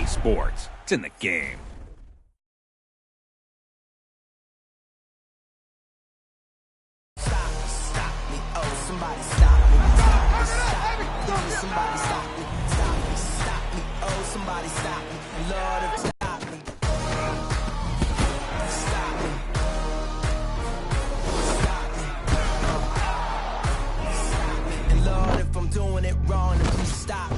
EA Sports. It's in the game. Stop me, oh, somebody stop me. Somebody stop me. Stop me, oh, somebody stop me. Lord, if stop me. Stop me. Stop me. And Lord, if I'm doing it wrong, then please stop me.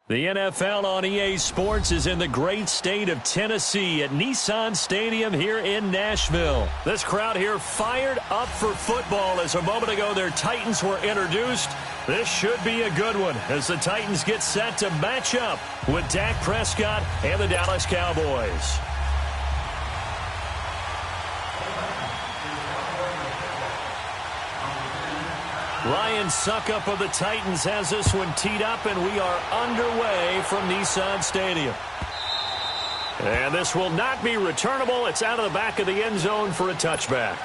The NFL on EA Sports is in the great state of Tennessee at Nissan Stadium here in Nashville. This crowd here fired up for football as a moment ago their Titans were introduced. This should be a good one as the Titans get set to match up with Dak Prescott and the Dallas Cowboys. Ryan Suckup of the Titans has this one teed up, and we are underway from Nissan Stadium. And this will not be returnable. It's out of the back of the end zone for a touchback.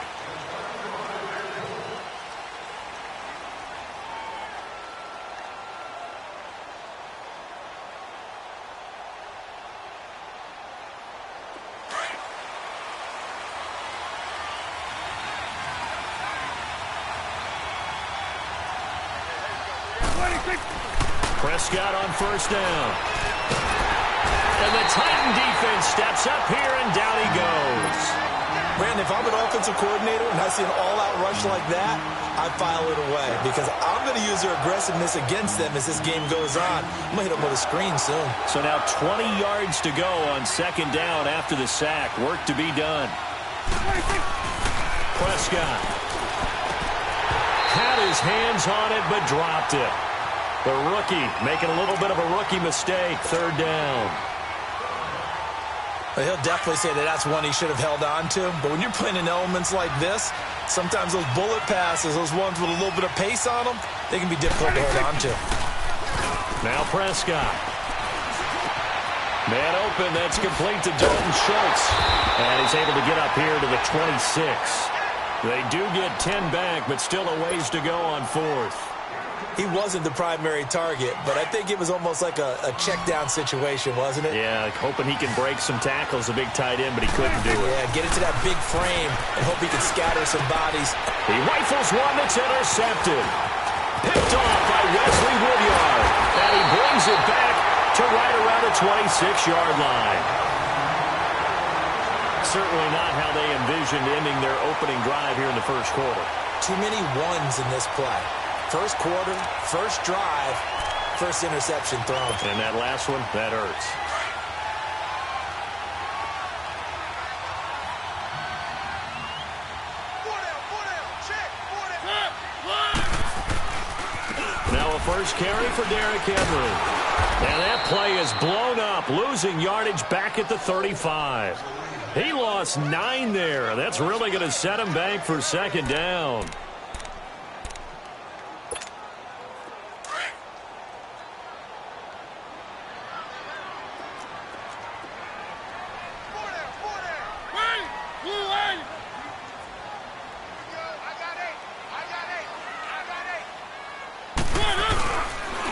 Prescott on first down. And the Titan defense steps up here, and down he goes. Brandon, if I'm an offensive coordinator and I see an all-out rush like that, I file it away because I'm going to use their aggressiveness against them as this game goes on. I'm going to hit them with a screen soon. So now 20 yards to go on second down after the sack. Work to be done. Prescott had his hands on it but dropped it. The rookie making a little bit of a rookie mistake. Third down. Well, he'll definitely say that that's one he should have held on to. But when you're playing in elements like this, sometimes those bullet passes, those ones with a little bit of pace on them, they can be difficult to hold on to. Now Prescott. Man open. That's complete to Dalton Schultz. And he's able to get up here to the 26. They do get 10 back, but still a ways to go on fourth. He wasn't the primary target, but I think it was almost like a check-down situation, wasn't it? Yeah, hoping he can break some tackles, a big tight end, but he couldn't do it. Yeah, get into that big frame and hope he can scatter some bodies. He rifles one that's intercepted. Picked off by Wesley Woodyard. And he brings it back to right around the 26-yard line. Certainly not how they envisioned ending their opening drive here in the first quarter. Too many ones in this play. First quarter, first drive, first interception thrown. And that last one, that hurts. Now a first carry for Derrick Henry. And that play is blown up, losing yardage back at the 35. He lost 9 there. That's really going to set him back for second down.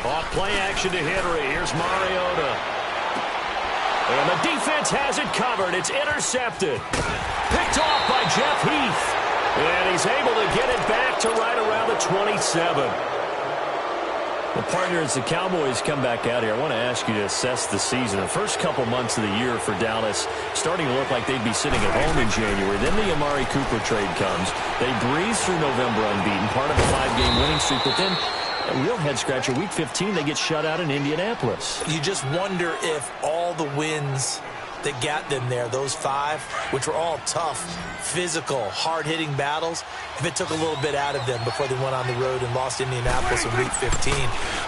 Off play action to Henry. Here's Mariota. And the defense has it covered. It's intercepted. Picked off by Jeff Heath. And he's able to get it back to right around the 27. Well, partner, as the Cowboys come back out here, I want to ask you to assess the season. The first couple months of the year for Dallas starting to look like they'd be sitting at home in January. Then the Amari Cooper trade comes. They breeze through November unbeaten, part of a 5-game winning streak. But then a real head-scratcher, Week 15, they get shut out in Indianapolis. You just wonder if all the wins that got them there, those 5, which were all tough, physical, hard-hitting battles, if it took a little bit out of them before they went on the road and lost Indianapolis in Week 15.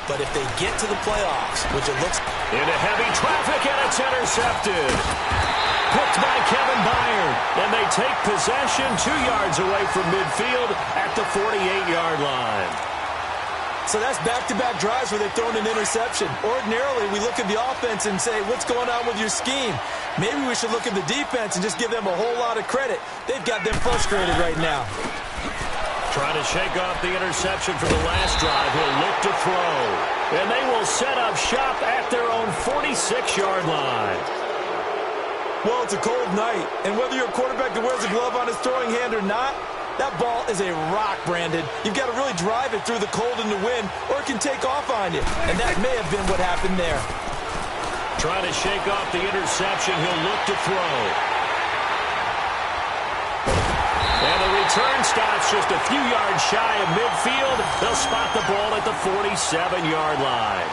But if they get to the playoffs, which it looks... Into heavy traffic, and it's intercepted. Picked by Kevin Byard. And they take possession 2 yards away from midfield at the 48-yard line. So that's back-to-back drives where they've thrown an interception. Ordinarily, we look at the offense and say, what's going on with your scheme? Maybe we should look at the defense and just give them a whole lot of credit. They've got them frustrated right now. Trying to shake off the interception for the last drive. He'll look to throw. And they will set up shop at their own 46-yard line. Well, it's a cold night. And whether you're a quarterback that wears a glove on his throwing hand or not, that ball is a rock, Brandon. You've got to really drive it through the cold and the wind, or it can take off on you. And that may have been what happened there. Trying to shake off the interception. He'll look to throw. And the return stops just a few yards shy of midfield. They'll spot the ball at the 47-yard line.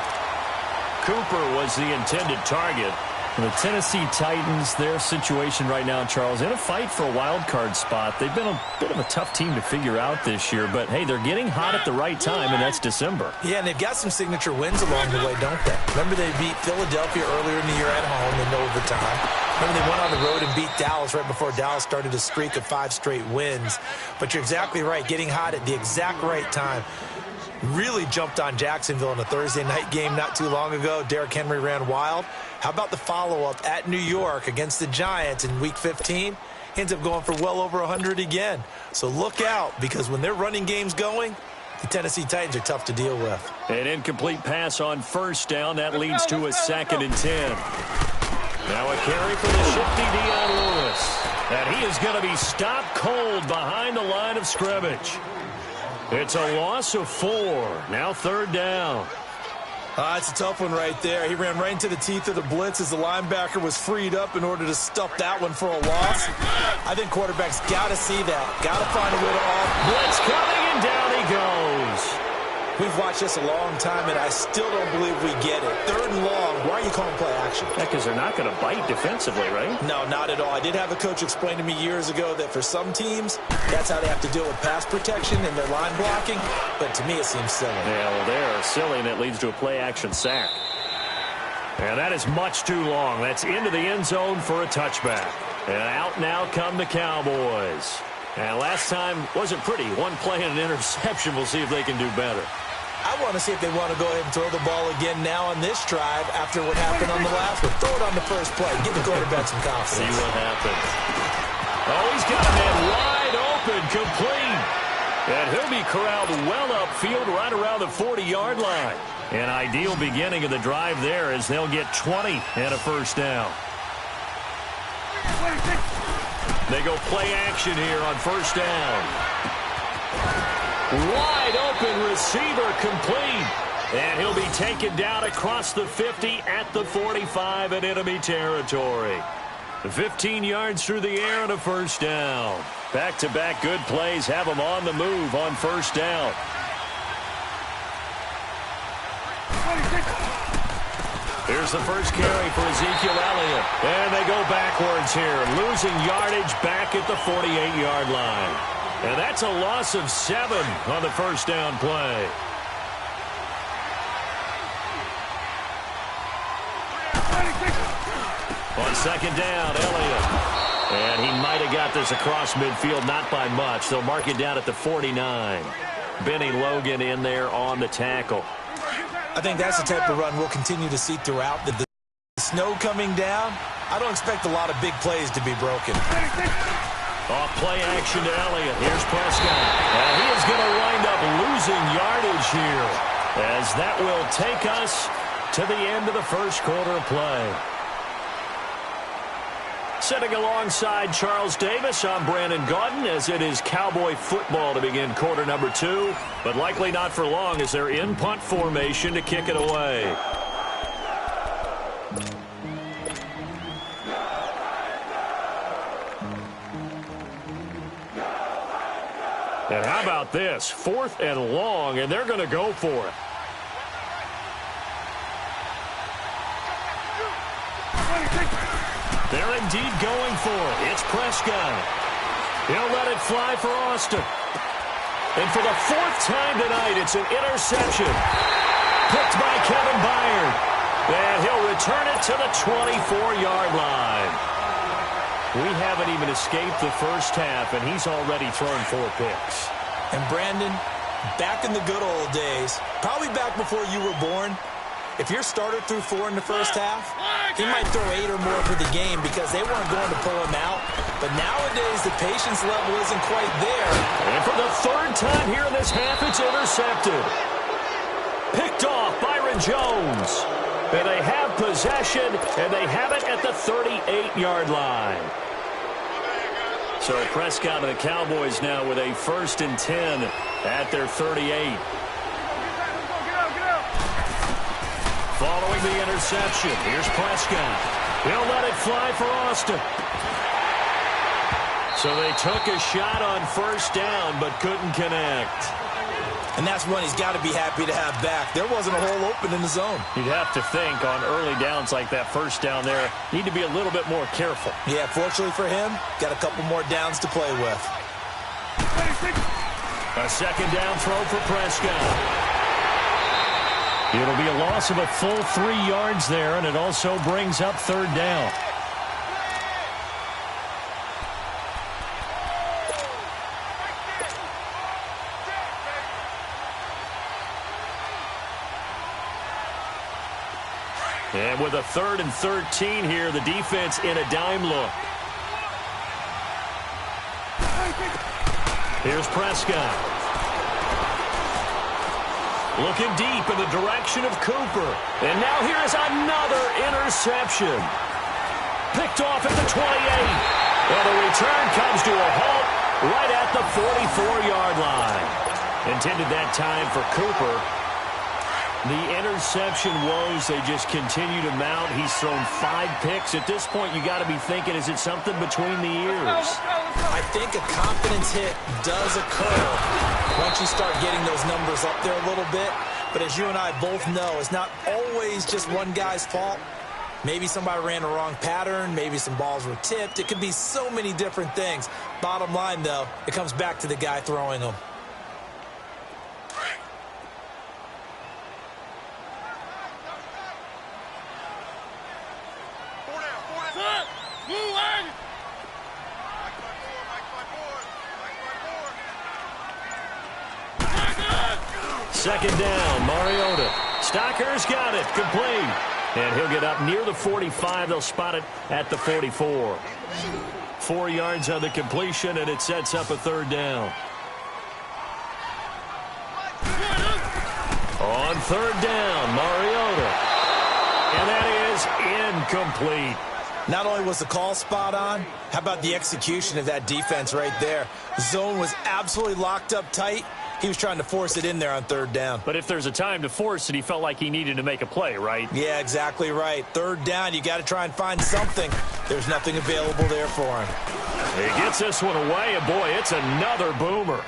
Cooper was the intended target. The Tennessee Titans, their situation right now, Charles, in a fight for a wild card spot. They've been a bit of a tough team to figure out this year, but hey, they're getting hot at the right time, and that's December. Yeah, and they've got some signature wins along the way, don't they? Remember they beat Philadelphia earlier in the year at home in overtime. Remember they went on the road and beat Dallas right before Dallas started a streak of 5 straight wins. But you're exactly right, getting hot at the exact right time. Really jumped on Jacksonville in a Thursday night game not too long ago. Derrick Henry ran wild. How about the follow-up at New York against the Giants in Week 15? He ends up going for well over 100 again. So look out, because when their running game's going, the Tennessee Titans are tough to deal with. An incomplete pass on first down. That leads to a 2nd and 10. Now a carry for the shifty Dion Lewis. And he is going to be stopped cold behind the line of scrimmage. It's a loss of 4. Now 3rd down. It's a tough one right there. He ran right into the teeth of the blitz as the linebacker was freed up in order to stuff that one for a loss. I think quarterbacks got to see that. Got to find a way to off. Blitz coming, and down he goes. We've watched this a long time, and I still don't believe we get it. 3rd and long. Why are you calling play action? Yeah, because they're not going to bite defensively, right? No, not at all. I did have a coach explain to me years ago that for some teams, that's how they have to deal with pass protection and their line blocking. But to me, it seems silly. Yeah, well, they're silly, and it leads to a play action sack. And that is much too long. That's into the end zone for a touchback. And out now come the Cowboys. And last time wasn't pretty. One play and an interception. We'll see if they can do better. I want to see if they want to go ahead and throw the ball again now on this drive after what happened on the last one. Throw it on the first play. Give the quarterback some confidence. See what happens. Oh, he's got a man wide open, complete. And he'll be corralled well upfield right around the 40-yard line. An ideal beginning of the drive there as they'll get 20 and a first down. They go play action here on first down. Wide open receiver complete. And he'll be taken down across the 50 at the 45 in enemy territory. 15 yards through the air and a first down. Back-to-back good plays have them on the move on first down. Here's the first carry for Ezekiel Elliott. And they go backwards here, losing yardage back at the 48-yard line. And that's a loss of 7 on the first down play. On second down, Elliott. And he might have got this across midfield, not by much. They'll mark it down at the 49. Benny Logan in there on the tackle. I think that's the type of run we'll continue to see throughout. The snow coming down, I don't expect a lot of big plays to be broken. Off play action to Elliott. Here's Prescott. And he is going to wind up losing yardage here, as that will take us to the end of the first quarter of play. Sitting alongside Charles Davis, I'm Brandon Gaudin, as it is Cowboy football to begin quarter number 2, but likely not for long as they're in punt formation to kick it away. And how about this? 4th and long, and they're going to go for it. They're indeed going for it. It's Prescott. He'll let it fly for Austin. And for the 4th time tonight, it's an interception. Picked by Kevin Byard. And he'll return it to the 24-yard line. We haven't even escaped the first half, and he's already thrown 4 picks. And Brandon, back in the good old days, probably back before you were born, if your starter threw 4 in the first half, he might throw 8 or more for the game because they weren't going to pull him out. But nowadays, the patience level isn't quite there. And for the 3rd time here in this half, it's intercepted. Picked off Byron Jones. And they have possession, and they have it at the 38-yard line. So Prescott and the Cowboys now with a 1st and 10 at their 38. Following the interception, here's Prescott. He'll let it fly for Austin. So they took a shot on first down, but couldn't connect. And that's one he's got to be happy to have back. There wasn't a hole open in the zone. You'd have to think on early downs like that first down there, need to be a little bit more careful. Yeah, fortunately for him, got a couple more downs to play with. A second down throw for Prescott. It'll be a loss of a full 3 yards there, and it also brings up 3rd down. And with a 3rd and 13 here, the defense in a dime look. Here's Prescott. Looking deep in the direction of Cooper. And now here is another interception. Picked off at the 28. And the return comes to a halt right at the 44-yard line. Intended that time for Cooper. The interception woes, they just continue to mount. He's thrown 5 picks. At this point, you got to be thinking, is it something between the ears? I think a confidence hit does occur once you start getting those numbers up there a little bit. But as you and I both know, it's not always just one guy's fault. Maybe somebody ran a wrong pattern. Maybe some balls were tipped. It could be so many different things. Bottom line, though, it comes back to the guy throwing them. Second down, Mariota. Stocker's got it, complete. And he'll get up near the 45. They'll spot it at the 44. 4 yards on the completion, and it sets up a third down. On third down, Mariota. And that is incomplete. Not only was the call spot on, how about the execution of that defense right there? The zone was absolutely locked up tight. He was trying to force it in there on third down. But if there's a time to force it, he felt like he needed to make a play, right? Yeah, exactly right. Third down, you got to try and find something. There's nothing available there for him. He gets this one away, and boy, it's another boomer.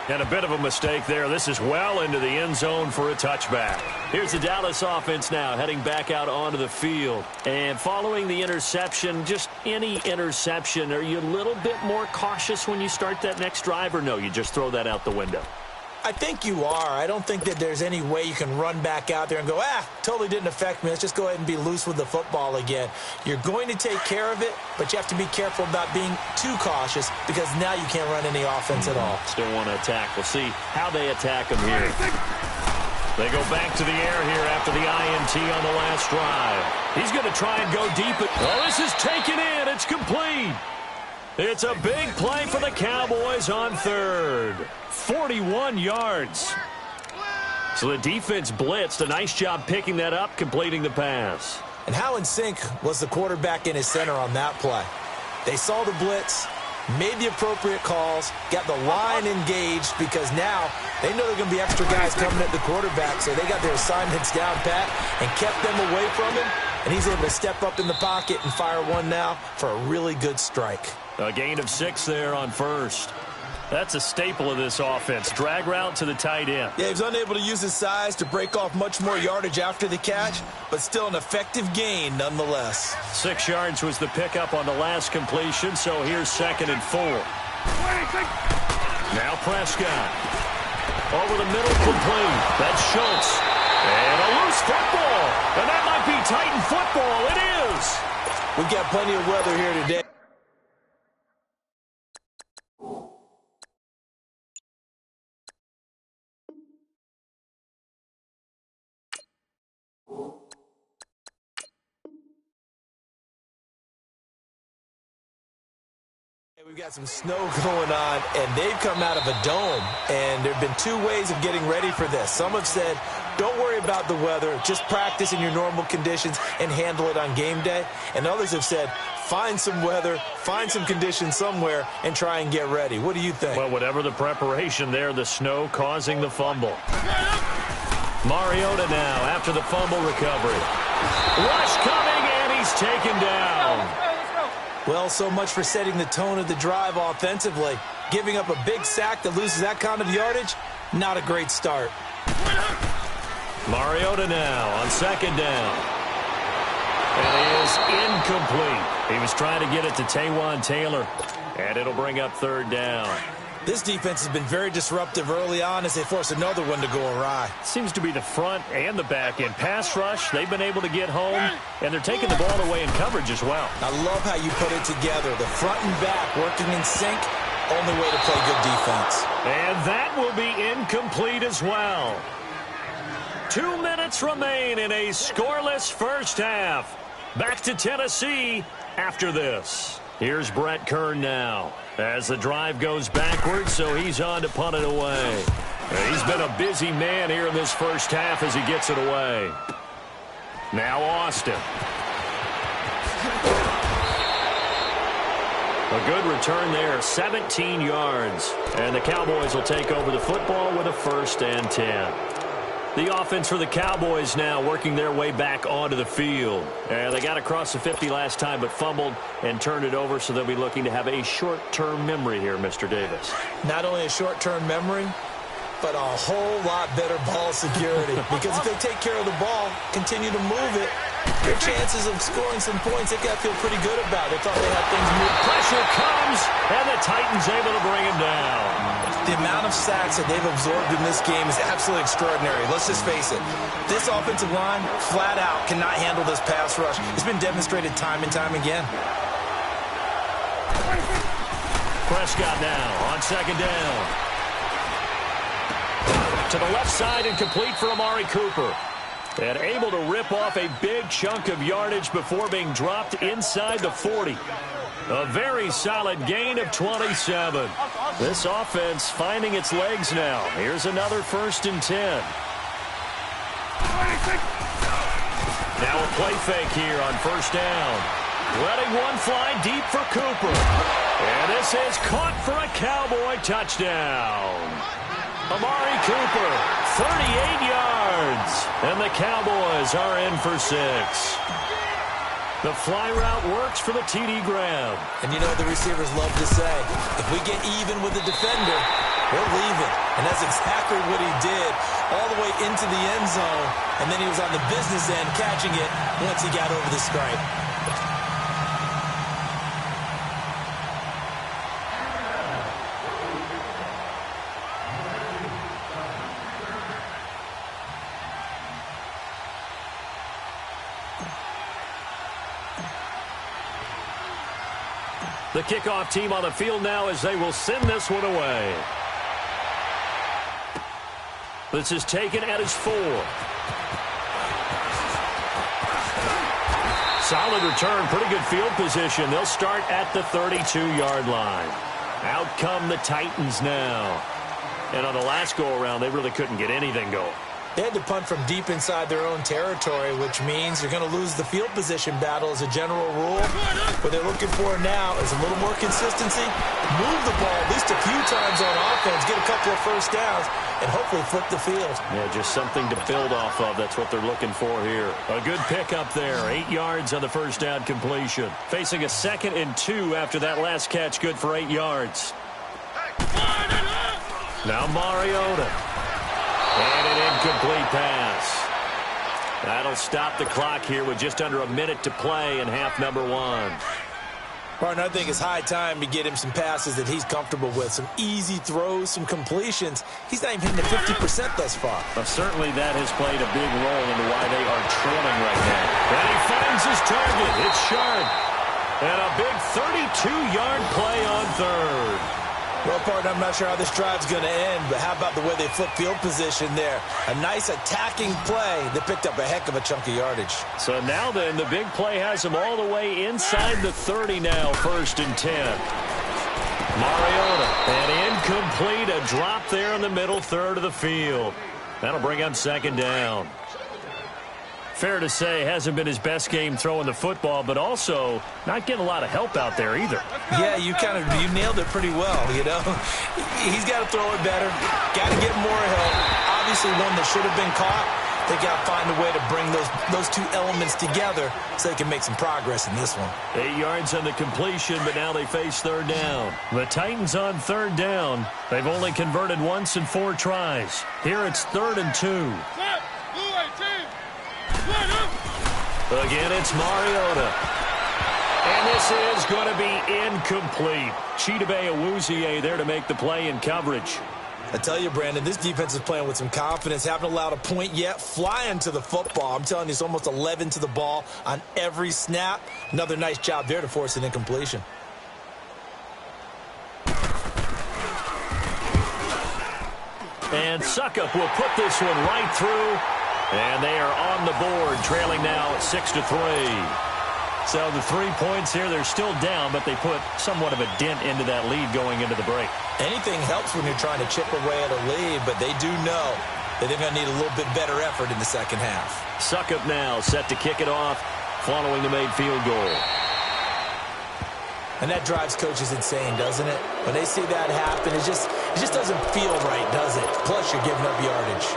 And a bit of a mistake there. This is well into the end zone for a touchback. Here's the Dallas offense now heading back out onto the field. And following the interception, just any interception, are you a little bit more cautious when you start that next drive, or no, you just throw that out the window? I think you are. I don't think that there's any way you can run back out there and go, totally didn't affect me. Let's just go ahead and be loose with the football again. You're going to take care of it, but you have to be careful about being too cautious because now you can't run any offense at all. Still want to attack. We'll see how they attack him here. They go back to the air here after the INT on the last drive. He's going to try and go deep. Oh, this is taken in. It's complete. It's a big play for the Cowboys on third. 41 yards. So the defense blitzed. A nice job picking that up, completing the pass. And how in sync was the quarterback in his center on that play? They saw the blitz, made the appropriate calls, got the line engaged because now they know there are going to be extra guys coming at the quarterback, so they got their assignments down pat and kept them away from him, and he's able to step up in the pocket and fire one now for a really good strike. A gain of 6 there on first. That's a staple of this offense. Drag route to the tight end. Yeah, he was unable to use his size to break off much more yardage after the catch, but still an effective gain nonetheless. 6 yards was the pickup on the last completion, so here's 2nd and 4. Now Prescott. Over the middle, complete. That's Schultz. And a loose football. And that might be Titan football. It is. We've got plenty of weather here today. We've got some snow going on, and they've come out of a dome, and there have been 2 ways of getting ready for this. Some have said, don't worry about the weather, just practice in your normal conditions and handle it on game day. And others have said, find some weather, find some conditions somewhere, and try and get ready. What do you think? Well, whatever the preparation there, the snow causing the fumble. Mariota now after the fumble recovery. Rush coming, and he's taken down. Well, so much for setting the tone of the drive offensively. Giving up a big sack that loses that kind of yardage, not a great start. Mariota now on 2nd down. And it is incomplete. He was trying to get it to Taywan Taylor, and it'll bring up 3rd down. This defense has been very disruptive early on as they force another one to go awry. Seems to be the front and the back end. Pass rush, they've been able to get home, and they're taking the ball away in coverage as well. I love how you put it together. The front and back working in sync, only way to play good defense. And that will be incomplete as well. 2 minutes remain in a scoreless first half. Back to Tennessee after this. Here's Brett Kern now as the drive goes backwards, so he's on to punt it away. He's been a busy man here in this first half as he gets it away. Now Austin. A good return there, 17 yards. And the Cowboys will take over the football with a 1st and 10. The offense for the Cowboys now working their way back onto the field. And they got across the 50 last time but fumbled and turned it over, so they'll be looking to have a short-term memory here, Mr. Davis. Not only a short-term memory, but a whole lot better ball security. Because if they take care of the ball, continue to move it, their chances of scoring some points, they got to feel pretty good about it. They thought they had things moved. Pressure comes, and the Titans able to bring him down. The amount of sacks that they've absorbed in this game is absolutely extraordinary. Let's just face it. This offensive line, flat out, cannot handle this pass rush. It's been demonstrated time and time again. Prescott now on 2nd down. To the left side and complete for Amari Cooper. And able to rip off a big chunk of yardage before being dropped inside the 40. A very solid gain of 27. This offense finding its legs now. Here's another 1st and 10. Now a play fake here on 1st down. Letting one fly deep for Cooper. And this is caught for a Cowboy touchdown. Amari Cooper, 38 yards. And the Cowboys are in for 6. The fly route works for the TD grab. And you know what the receivers love to say? If we get even with the defender, we're leaving. And that's exactly what he did all the way into the end zone. And then he was on the business end catching it once he got over the stripe. The kickoff team on the field now as they will send this one away. This is taken at his 4. Solid return, pretty good field position. They'll start at the 32-yard line. Out come the Titans now. And on the last go-around, they really couldn't get anything going. They had to punt from deep inside their own territory, which means you're going to lose the field position battle as a general rule. What they're looking for now is a little more consistency, move the ball at least a few times on offense, get a couple of 1st downs, and hopefully flip the field. Yeah, just something to build off of. That's what they're looking for here. A good pickup there. 8 yards on the 1st down completion. Facing a 2nd and 2 after that last catch, good for 8 yards. Now Mariota. And an incomplete pass. That'll stop the clock here with just under a minute to play in half number 1. Partner, I think it's high time to get him some passes that he's comfortable with. Some easy throws, some completions. He's not even hitting the 50% thus far. Well, certainly that has played a big role into why they are trailing right now. And he finds his target. It's sharp. And a big 32-yard play on 3rd. Well, partner, I'm not sure how this drive's going to end, but how about the way they flip field position there? A nice attacking play that picked up a heck of a chunk of yardage. So now then, the big play has them all the way inside the 30 now, 1st and 10. Mariota, and incomplete, a drop there in the middle 3rd of the field. That'll bring up 2nd down. Fair to say, hasn't been his best game throwing the football, but also not getting a lot of help out there either. Yeah, you nailed it pretty well, you know. He's got to throw it better, got to get more help. Obviously one that should have been caught. They got to find a way to bring those two elements together so they can make some progress in this one. 8 yards on the completion, but now they face 3rd down. The Titans on 3rd down. They've only converted once in 4 tries. Here it's 3rd and 2. Again, it's Mariota. And this is going to be incomplete. Chidobe Awuzie there to make the play in coverage. I tell you, Brandon, this defense is playing with some confidence. Haven't allowed a point yet. Flying to the football. I'm telling you, it's almost 11 to the ball on every snap. Another nice job there to force an incompletion. And Suckup will put this one right through. And they are on the board, trailing now 6-3. So the 3 points here, they're still down, but they put somewhat of a dent into that lead going into the break. Anything helps when you're trying to chip away at a lead, but they do know that they're going to need a little bit better effort in the 2nd half. Suckup now set to kick it off following the made field goal. And that drives coaches insane, doesn't it? When they see that happen, it just doesn't feel right, does it? Plus, you're giving up yardage.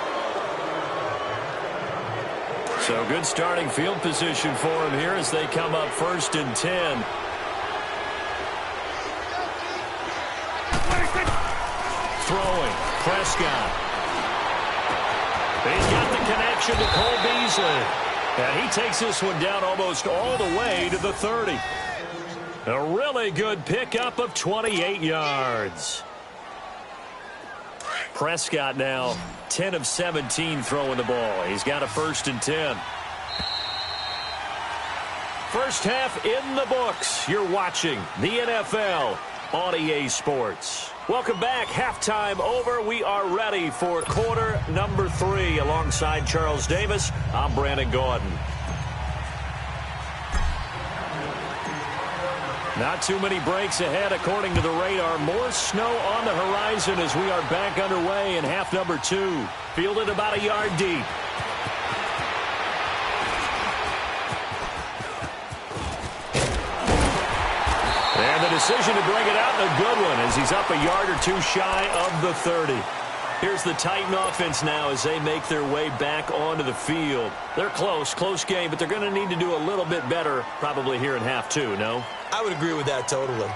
So good starting field position for him here as they come up 1st and 10. Throwing, Prescott. He's got the connection to Cole Beasley. And he takes this one down almost all the way to the 30. A really good pickup of 28 yards. Prescott now 10 of 17 throwing the ball. He's got a 1st and 10. First half in the books. You're watching the NFL on EA Sports. Welcome back. Halftime over. We are ready for quarter number 3. Alongside Charles Davis, I'm Brandon Gordon. Not too many breaks ahead according to the radar. More snow on the horizon as we are back underway in half number 2. Fielded about a yard deep. And the decision to bring it out, a good one, as he's up a yard or two shy of the 30. Here's the Titan offense now as they make their way back onto the field. They're close game, but they're going to need to do a little bit better probably here in half 2, no? I would agree with that totally.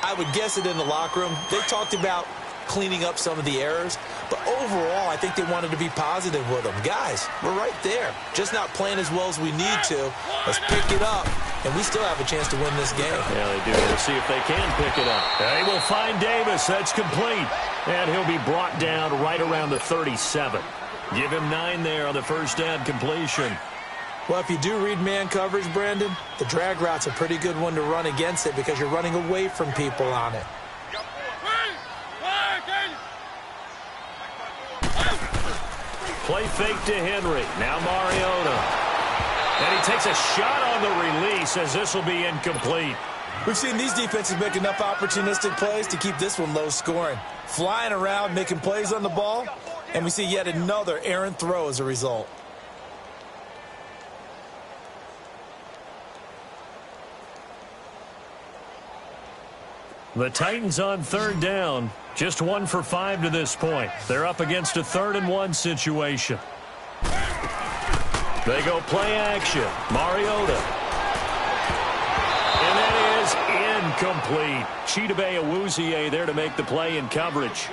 I would guess it in the locker room. They talked about cleaning up some of the errors, but overall, I think they wanted to be positive with them. Guys, we're right there. Just not playing as well as we need to. Let's pick it up, and we still have a chance to win this game. Yeah, they do. We'll see if they can pick it up. They will find Davis. That's complete. And he'll be brought down right around the 37. Give him 9 there on the first down completion. Well, if you do read man coverage, Brandon, the drag route's a pretty good one to run against it because you're running away from people on it. Play fake to Henry. Now Mariota. And he takes a shot on the release as this will be incomplete. We've seen these defenses make enough opportunistic plays to keep this one low scoring. Flying around, making plays on the ball, and we see yet another errant throw as a result. The Titans on third down. Just 1 for 5 to this point. They're up against a 3rd and 1 situation. They go play action. Mariota. And that is incomplete. Chidobe Awuzie there to make the play in coverage.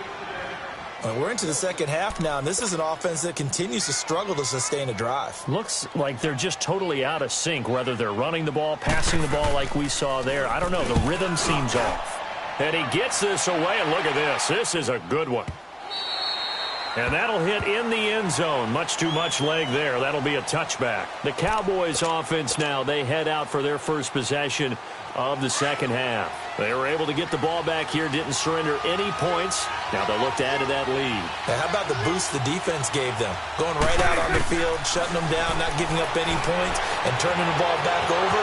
Well, we're into the second half now, and this is an offense that continues to struggle to sustain a drive. Looks like they're just totally out of sync, whether they're running the ball, passing the ball like we saw there. I don't know. The rhythm seems off. And he gets this away, and look at this. This is a good one. And that'll hit in the end zone. Much too much leg there. That'll be a touchback. The Cowboys offense now, they head out for their first possession of the second half. They were able to get the ball back here, didn't surrender any points. Now they'll look to add to that lead. Now, how about the boost the defense gave them? Going right out on the field, shutting them down, not giving up any points, and turning the ball back over.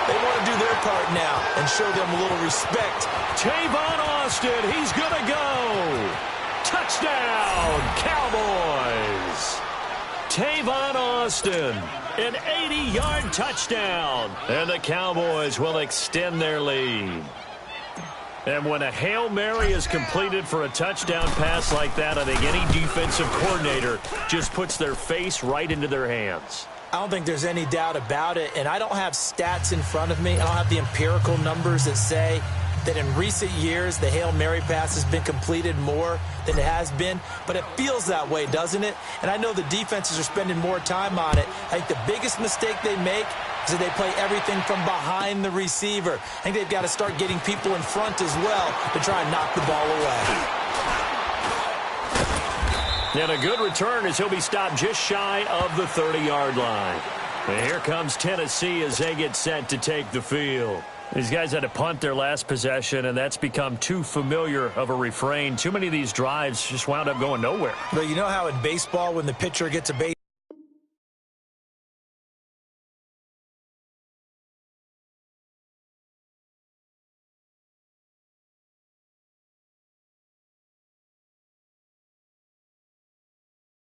They want to do their part now and show them a little respect. Tavon Austin, he's going to go. Touchdown, Cowboys. Tavon Austin, an 80-yard touchdown. And the Cowboys will extend their lead. And when a Hail Mary is completed for a touchdown pass like that, I think any defensive coordinator just puts their face right into their hands. I don't think there's any doubt about it, and I don't have stats in front of me. I don't have the empirical numbers that say that in recent years the Hail Mary pass has been completed more than it has been, but it feels that way, doesn't it? And I know the defenses are spending more time on it. I think the biggest mistake they make is that they play everything from behind the receiver. I think they've got to start getting people in front as well to try and knock the ball away. And a good return as he'll be stopped just shy of the 30-yard line. And here comes Tennessee as they get set to take the field. These guys had to punt their last possession, and that's become too familiar of a refrain. Too many of these drives just wound up going nowhere. But you know how in baseball when the pitcher gets a base